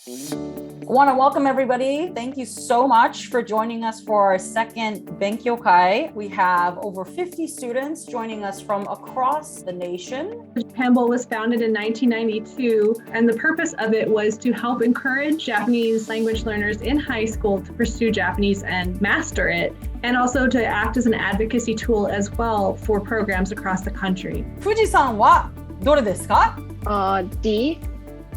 I want to welcome everybody. Thank you so much for joining us for our second Benkyoukai. We have over 50 students joining us from across the nation. Japanbowl was founded in 1992, and the purpose of it was to help encourage Japanese language learners in high school to pursue Japanese and master it, and also to act as an advocacy tool as well for programs across the country. Fuji-san wa dore desu ka? D.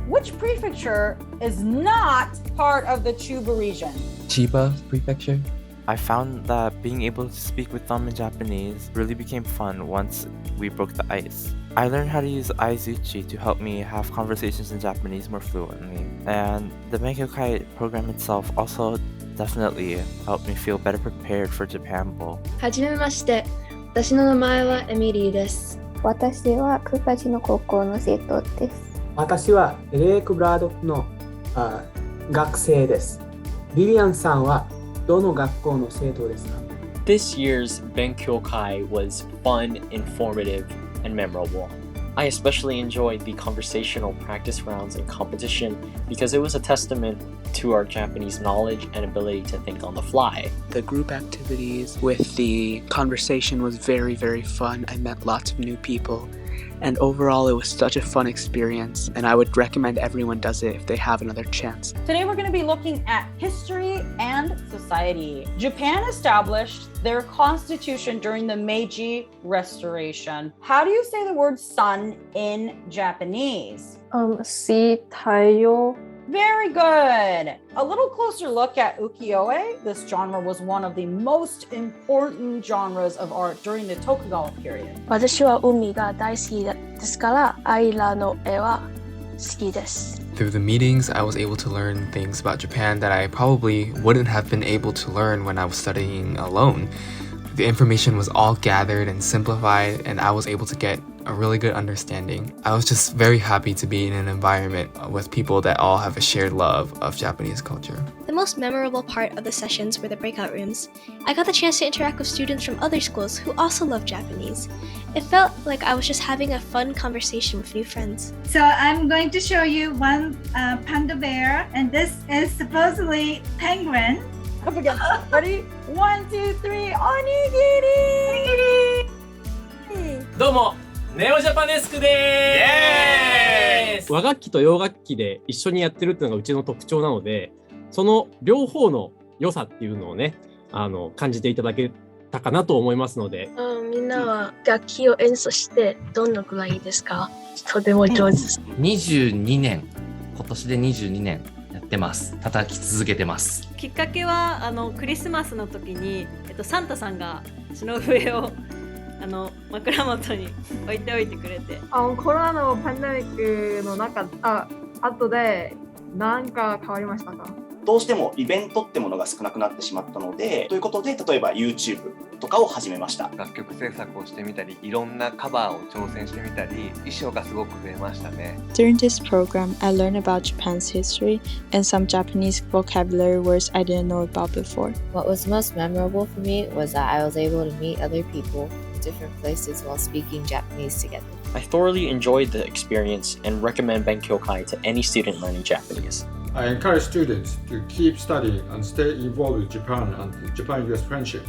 Which prefecture is not part of the Chuba region? Chiba Prefecture. I found that being able to speak with them in Japanese really became fun once we broke the ice. I learned how to use aizuchi to help me have conversations in Japanese more fluently, and the Benkyoukai program itself also definitely helped me feel better prepared for Japan Bowl. はじめまして。私の名前はエミリーです。私はクパチの高校の生徒です。私はレイクブラドの学生です。リリアンさんはどの学校の生徒ですか? This year's Benkyoukai was fun, informative, and memorable. I especially enjoyed the conversational practice rounds and competition because it was a testament to our Japanese knowledge and ability to think on the fly. The group activities with the conversation was very, very fun. I met lots of new people. And overall, it was such a fun experience, and I would recommend everyone does it if they have another chance. Today, we're going to be looking at history and society. Japan established their constitution during the Meiji Restoration. How do you say the word sun in Japanese? Si Taiyo. Very good. A little closer look at ukiyo-e. This genre was one of the most important genres of art during the Tokugawa period. 私は海が大好きですから、アイラの絵は好きです。 Through the meetings, I was able to learn things about Japan that I probably wouldn't have been able to learn when I was studying alone. The information was all gathered and simplified, and I was able to get a really good understanding. I was just very happy to be in an environment with people that all have a shared love of Japanese culture. The most memorable part of the sessions were the breakout rooms. I got the chance to interact with students from other schools who also love Japanese. It felt like I was just having a fun conversation with new friends. So I'm going to show you one panda bear, and this is supposedly penguin. Don't forget. Ready? 1, 2, 3. Onigiri! どうもネオジャパネスクでーす。和楽器と洋楽器で一緒にやってるっていうのがうちの特徴なので、その両方の良さっていうのをね、感じていただけたかなと思いますので。みんなは楽器を演奏してどのくらいですか？とても上手です。22年、今年で22年やってます。叩き続けてます。きっかけはクリスマスの時に、サンタさんが血の笛を枕元に置いておいてくれて、コロナのパンデミックの後で何か変わりましたか？どうしてもイベントってものが少なくなってしまったので、ということで例えば YouTube とかを始めました。楽曲制作をしてみたり、いろんなカバーを挑戦してみたり、衣装がすごく増えましたね。During this program, I learned about Japan's history and some Japanese vocabulary words I didn't know about before. What was most memorable for me was that I was able to meet other people in different places while speaking Japanese together. I thoroughly enjoyed the experience and recommend Benkyoukai to any student learning Japanese. I encourage students to keep studying and stay involved with Japan and the Japan-US friendship.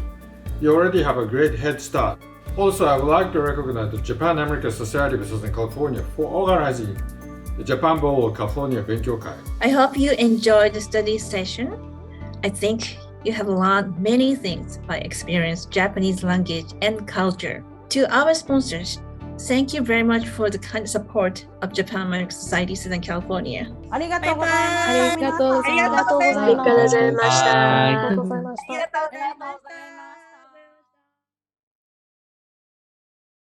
You already have a great head start. Also, I would like to recognize the Japan-American Society of Southern California for organizing the Japan Bowl of California Benkyoukai. I hope you enjoyed the study session. I think you have learned many things by experiencing Japanese language and culture. To our sponsors, thank you very much for the kind support of Japan American Society Southern California. ありがとうございます。ありがとうございました。